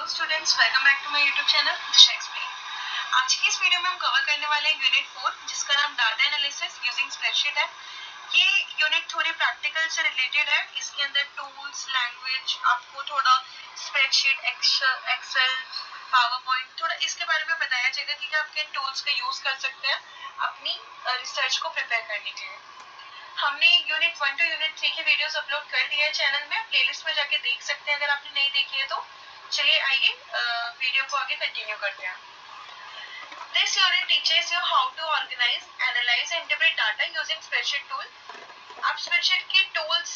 Hello students, welcome back to my YouTube channel Disha explain. आज की इस वीडियो में हम कवर करने वाले हैं यूनिट 4 जिसका नाम डाटा एनालिसिस यूजिंग स्प्रेडशीट है। ये यूनिट थोड़ी प्रैक्टिकल से रिलेटेड है। इसके अंदर टूल्स, लैंग्वेज, आपको थोड़ा स्प्रेडशीट, एक्सेल, पावर पॉइंट, थोड़ा इसके बारे में बताया जाएगा कि आप किन टूल्स का यूज कर सकते हैं अपनी रिसर्च को प्रिपेयर करने के लिए। हमने यूनिट 1 टू यूनिट 3 की वीडियोस अपलोड कर दी है चैनल में, प्लेलिस्ट में जाके देख सकते हैं अगर आपने नहीं देखी है तो। चलिए आइए वीडियो को आगे कंटिन्यू करते हैं। This unit teaches you how to organize, analyze and interpret data using spreadsheet tool. आप स्प्रेडशीट के टूल्स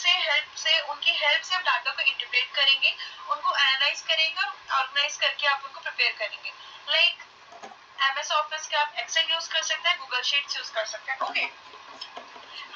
से उनकी हेल्प से आप डाटा को इंटरप्रेट करेंगे, उनको एनालाइज करेंगे और ऑर्गेनाइज करके आप उनको प्रिपेयर करेंगे। लाइक एमएस ऑफिस के आप एक्सेल यूज कर सकते हैं, गूगल शीट्स यूज कर सकते हैं। ओके,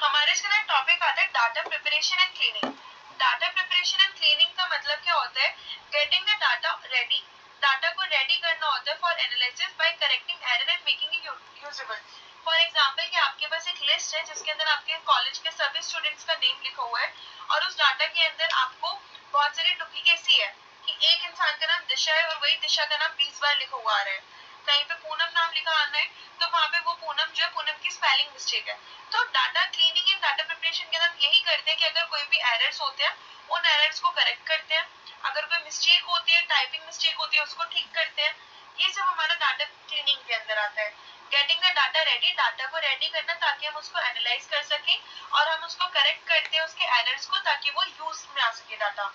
हमारे इसका टॉपिक आता है data preparation and cleaning. Data preparation and cleaning का मतलब क्या होता है? Getting the data ready, data को रेडी करना होता है for analysis bye correcting error and making it usable. For example कि आपके पास एक लिस्ट है जिसके अंदर आपके कॉलेज के सभी स्टूडेंट्स का नेम लिखा हुआ है और उस डाटा के अंदर आपको बहुत सारी डुप्लीकेसी है कि एक इंसान का नाम दिशा है और वही दिशा का नाम 20 बार लिखा हुआ आ रहा है। कहीं पे पूनम नाम लिखा आना है तो वहां पे वो पूनम जो है पूनम की स्पेलिंग मिस्टेक है। तो data cleaning and data preparation के अंदर यही करते हैं कि अगर कोई भी एरर्स होते हैं उन एरर्स को करेक्ट करते हैं, अगर कोई मिस्टेक होती है, टाइपिंग मिस्टेक होती है, उसको ठीक करते हैं। ये सब हमारा डाटा क्लीनिंग के अंदर आता है। Getting the data ready, data को रेडी करना ताकि हम उसको एनालाइज कर सकें और हम उसको करेक्ट करते हैं उसके एरर्स को ताकि वो यूज में आ सके डाटा।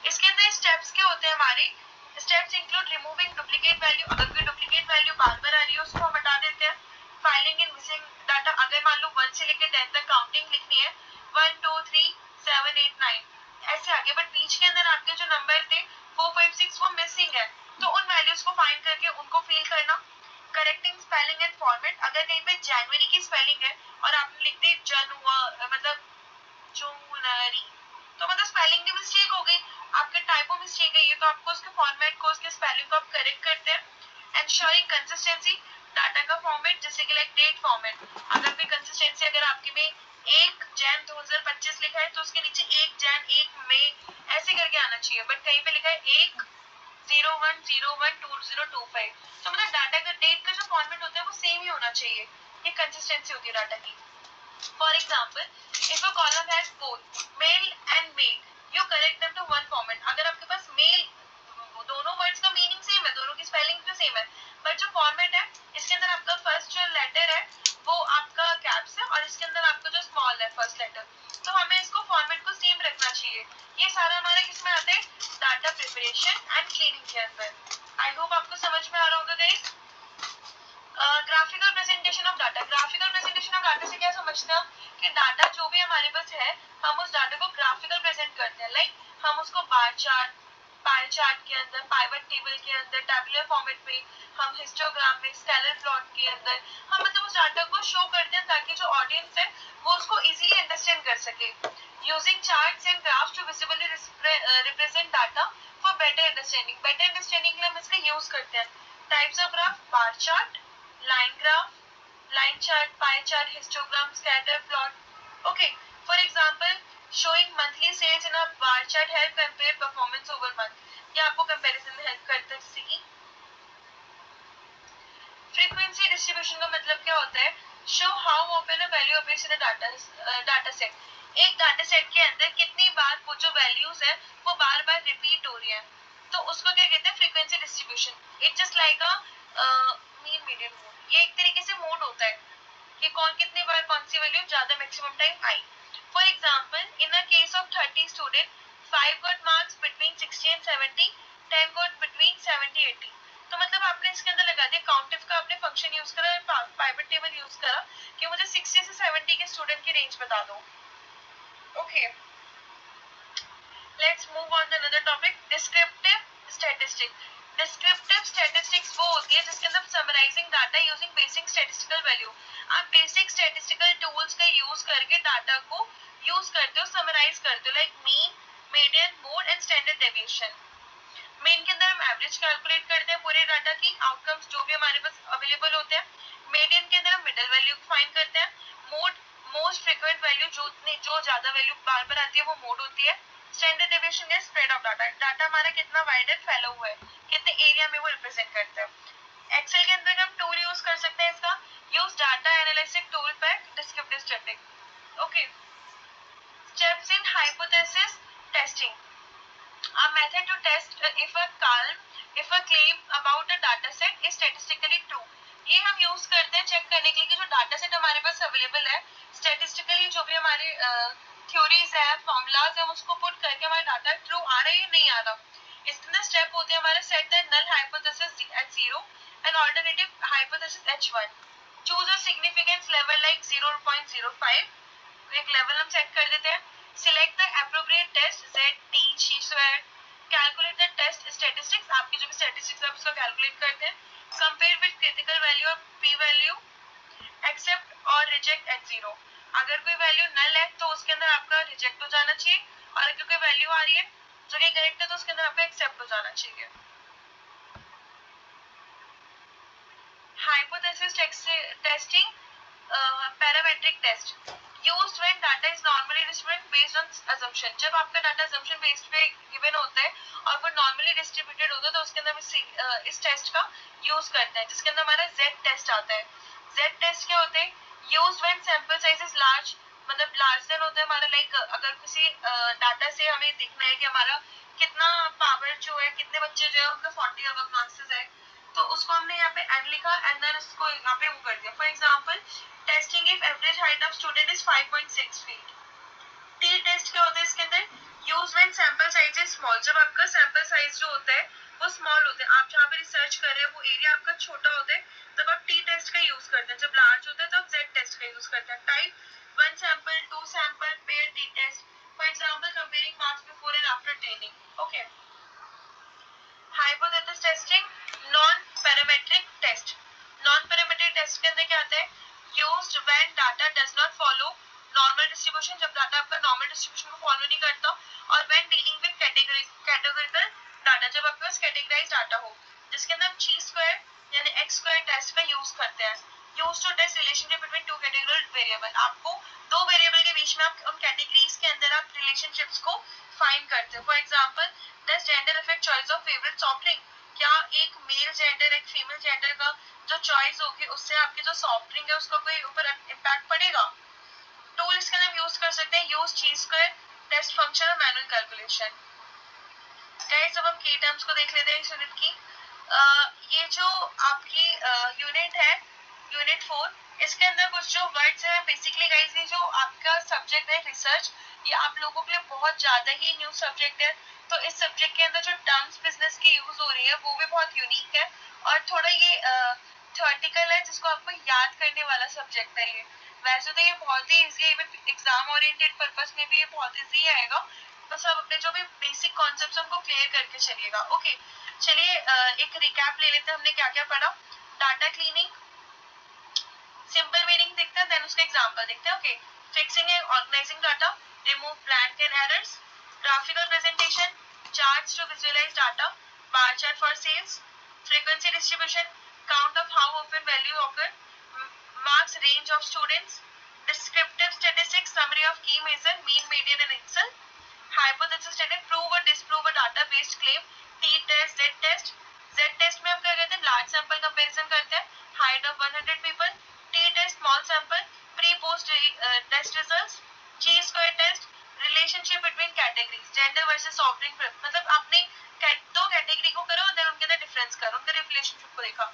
इसके अंदर स्टेप्स क्या होते हैं हमारे? Steps include removing duplicate value, अगर कोई डुप्लीकेट वैल्यू बार बार आ रही है उसको हम हटा देते हैं। फाइलिंग इन मिसिंग डाटा, अगर मान लो 1 से लेकर 10 तक काउंटिंग लिखनी है, 1 2 3 7 8 9 ऐसे आगे, बट बीच के अंदर आपके जो नंबर थे 4 5 6 वो मिसिंग है तो उन वैल्यूज को फाइंड करके उनको फिल करना। करेक्टिंग स्पेलिंग एंड फॉर्मेट, अगर कहीं पे जनवरी की स्पेलिंग है और आपने लिख दी मतलब जूनरी, तो मतलब स्पेलिंग की मिस्टेक हो गई, आपके टाइपो मिस्टेक है ये, तो आपको उसके फॉर्मेट को, उसके स्पेलिंग को आप करेक्ट करते हैं। एंश्योरिंग कंसिस्टेंसी, डाटा का फॉर्मेट जैसे कि लाइक डेट फॉर्मेट, अगर भी कंसिस्टेंसी, अगर आपके में 1 जैन 2025 लिखा है तो उसके नीचे 1 जैन 1 मई ऐसे करके आना चाहिए, बट कहीं पे लिखा है 1/01/2025, तो मतलब डाटा का डेट का जो फॉर्मेट होता है वो सेम ही होना चाहिए। ये कंसिस्टेंसी होती है डाटा की। For example, if a column has both male and male, you correct them to one format. अगर आपके पास male, दोनों वर्ड्स का मीनिंग सेम है, दोनों की स्पेलिंग भी सेम है, बट जो फॉर्मेट है इसके अंदर आपका फर्स्ट जो लेटर है वो आपका कैप्स है और इसके अंदर आपका जो स्मॉल है फर्स्ट लेटर, तो हमें इसको फॉर्मेट को सेम रखना चाहिए। ये सारा हमारा किसमें आता है? डाटा प्रिपरेशन एंड क्लीनिंग के अंदर। आई होप आपको समझ में आ रहा होगा guys. Graphical presentation of data, graphical presentation of data से क्या समझते हैं कि डाटा जो भी हमारे पास है हम उस डाटा को ग्राफिकल प्रेजेंट करते हैं। लाइक हम उसको बार चार्ट, पाई चार्ट के अंदर, पाइवट टेबल के अंदर, टेबुलर फॉर्मेट में, हम हिस्टोग्राम में, स्केलर प्लॉट के अंदर हम मतलब उस डाटा को शो करते हैं ताकि जो ऑडियंस है वो उसको इजीली अंडरस्टैंड कर सके। Using charts and graphs to visibly represent data for better understanding, better understanding के लिए हम इसका यूज करते हैं। Types of graph: bar chart, line graph, line chart, pie chart, histogram, scatter plot. Okay, for example, showing monthly sales in a bar chart help compare performance over month. ये आपको comparison में help करता है। जैसे कि frequency distribution का मतलब क्या होता है? Show how often a value appears in a data set. एक डाटा सेट के अंदर कितनी बार वो जो वैल्यूज है वो बार बार रिपीट हो रही है, तो उसको क्या कहते हैं? Frequency distribution. It just like a mean median mode, ये एक तरीके से मोड होता है कि कितनी बार कौन सी वैल्यू ज्यादा maximum time I. For example, in a case of 30 student, 5 got marks between 60 and 70, 10 got between 70 80, तो मतलब आपने इसके अंदर लगा दिया काउंटिफ का आपने फंक्शन यूज करा, पाइवट टेबल यूज करा कि मुझे 60 से 70 के स्टूडेंट की रेंज बता दो। Okay, let's move on to another topic, descriptive statistics. Descriptive statistics वो होती है जिसके अंदर summarising data using basic statistical value. आप बेसिक स्टैटिस्टिकल टूल्स का यूज करके डाटा को यूज करते हो, समराइज करते हो, like mean, median, mode and standard deviation. Mean के अंदर हम एवरेज कैलकुलेट करते हैं पूरे डाटा की, आउटकम्स जो भी हमारे पास अवेलेबल होते हैं। मीडियन के अंदर हम मिडल वैल्यू फाइंड करते हैं। मोड मोस्ट फ्रीक्वेंट वैल्यू जो ज्यादा वैल्यू बार बार आती है वो मोड होती है. स्टैंडर्ड डेविएशन है स्प्रेड ऑफ डाटा. डाटा हमारा कितना वाइड है, फैला हुआ है, कितने एरिया में वो रिप्रेजेंट करता है. एक्सेल के अंदर हम टूल यूज कर सकते हैं इसका. Use data analysis tool pack descriptive static. Okay. Steps in hypothesis testing. A method to test if a claim about a data set is statistically true. ये हम यूज करते हैं चेक करने के लिए कि जो डाटा सेट हमारे पास अवेलेबल है, स्टेटिस्टिकली जो भी हमारे थ्योरीज है, फॉर्मूलाज है, उसको पुट करके हमारा डाटा ट्रू आ रहा है या नहीं आ रहा. इसके अंदर स्टेप होते हैं हमारे. Set the null hypothesis at 0 and alternative hypothesis H1. Choose a significance level like 0.05. एक लेवल हम सेट कर देते हैं. Select the appropriate test Z, T, chi square. Calculate the test statistics. आपकी जो भी statistics है उसका calculate करते हैं. Compare with critical value और p value. Accept और reject at 0. अगर कोई वैल्यू नल है तो उसके अंदर आपका रिजेक्ट हो जाना चाहिए, और अगर कोई वैल्यू आ रही है जो कि करेक्ट है तो उसके अंदर आपका एक्सेप्ट हो जाना चाहिए. Hypothesis testing, parametric test. Used when data is normally distributed based on assumption. जब आपका डाटा assumption based पे given होता है और वो normally distributed होता है तो उसके अंदर हम इस टेस्ट का यूज करते हैं, जिसके अंदर हमारा Z टेस्ट आता है. Z टेस्ट क्या होते हैं? Used when sample size is large, मतलब लार्ज देन होता है हमारा. लाइक अगर किसी डाटा से हमें देखना है कि हमारा कितना पावर जो है, कितने बच्चे जो है उनका 40 अबव मार्क्स है, तो उसको हमने यहाँ पे एन लिखा एंड देन इसको यहाँ पे वो कर दिया. For example testing if average height of student is 5.6 feet. T test क्या होता है इसके अंदर? Use when sample size is small. जब आपका सैंपल साइज जो होता है वो स्मॉल होता है, आप जहाँ पे रिसर्च कर रहे हैं वो एरिया आपका छोटा होता है, तब आप टी टेस्ट का यूज करते हैं. जब लार्ज होता है तो आप जेड टेस्ट का यूज करते हैं. Type 1 sample, 2 sample, pair T test. For example comparing marks before and after training. Okay. Hypothesis testing, non parametric test. Non parametric test के अंदर क्या आता है? Used when data does not follow normal distribution. जब data आपका normal distribution को फॉलो नहीं करता. और when dealing with categorical data, जब आपके पास कैटेगराइज डाटा हो, जिसके अंदर हम ची स्क्वायर यानी एक्स स्क्वायर टेस्ट का यूज करते हैं. Use to test relationship between two categorical variable. आपको दो वेरिएबल के बीच में आप उन कैटेगरीज के अंदर आप रिलेशनशिप्स को फाइंड करते हो. For example does gender affect choice of favourite soft drink. क्या एक मेल जेंडर एक फीमेल जेंडर का जो चॉइस होगी उससे आपकी जो सॉफ्ट ड्रिंक है उसका कोई ऊपर इम्पैक्ट पड़ेगा? टूल इसके अंदर यूज कर सकते हैं. यूज ची स्क्वायर टेस्ट फंक्शन और मैनुअल कैलकुलेशन. गाइस अब हम की टर्म्स को देख लेते हैं इस यूनिट की. ये जो आपकी यूनिट है, यूनिट 4, इसके अंदर कुछ जो वर्ड्स हैं बेसिकली गाइस, ये जो आपका सब्जेक्ट है रिसर्च, ये आप लोगों के लिए बहुत ज्यादा ही न्यू सब्जेक्ट है. तो इस सब्जेक्ट के अंदर जो टर्म्स बिजनेस की यूज हो रही है वो भी बहुत यूनिक है और थोड़ा ये थ्योरेटिकल है, जिसको आपको याद करने वाला सब्जेक्ट है ये. वैसे तो ये बहुत ही इजी है, इवन एग्जाम ओरिएंटेड पर्पस में भी ये बहुत इजी आएगा. तो सब अपने जो भी बेसिक कॉन्सेप्ट्स हमको क्लियर करके चलिएगा. ओके. चलिए एक रिकैप ले लेते हैं हमने क्या क्या पढ़ा. डाटा क्लीनिंग, सिंपल मीनिंग देखते हैं, देन उसका एग्जांपल देखते हैं. Okay. Fixing and organising data, remove blank and errors, graphical presentation, charts to visualize data, bar chart for sales, frequency distribution, count of how often value occur, marks range of students, descriptive statistics, summary of key measure, mean, median and Excel, hypothesis statement, prove or disprove a data based claim, T test, Z test. Z test में हम क्या करते हैं? Large sample comparison करते हैं, height of 100 people. T test small sample, pre post test results. Chi square test, relationship between categories, gender versus soft drink. मतलब आपने दो कैटेगरी को करो और देन उनके अंदर डिफरेंस करो, उनके रिलेशनशिप को देखा.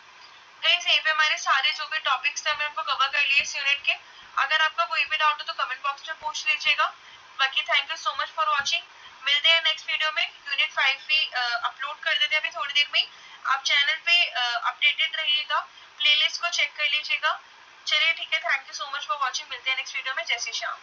गाइस यहीं पे हमारे सारे जो भी टॉपिक्स थे हमने उनको कवर कर लिए इस यूनिट के. अगर आपका कोई भी डाउट हो तो कमेंट बॉक्स में पूछ लीजिएगा. बाकी thank you so much for watching. मिलते हैं नेक्स्ट वीडियो में. यूनिट 5 भी अपलोड कर देते हैं अभी थोड़ी देर में. आप चैनल पे अपडेटेड रहिएगा, प्लेलिस्ट को चेक कर लीजिएगा. चलिए ठीक है, thank you so much for watching. मिलते हैं नेक्स्ट वीडियो में. जय श्री श्याम.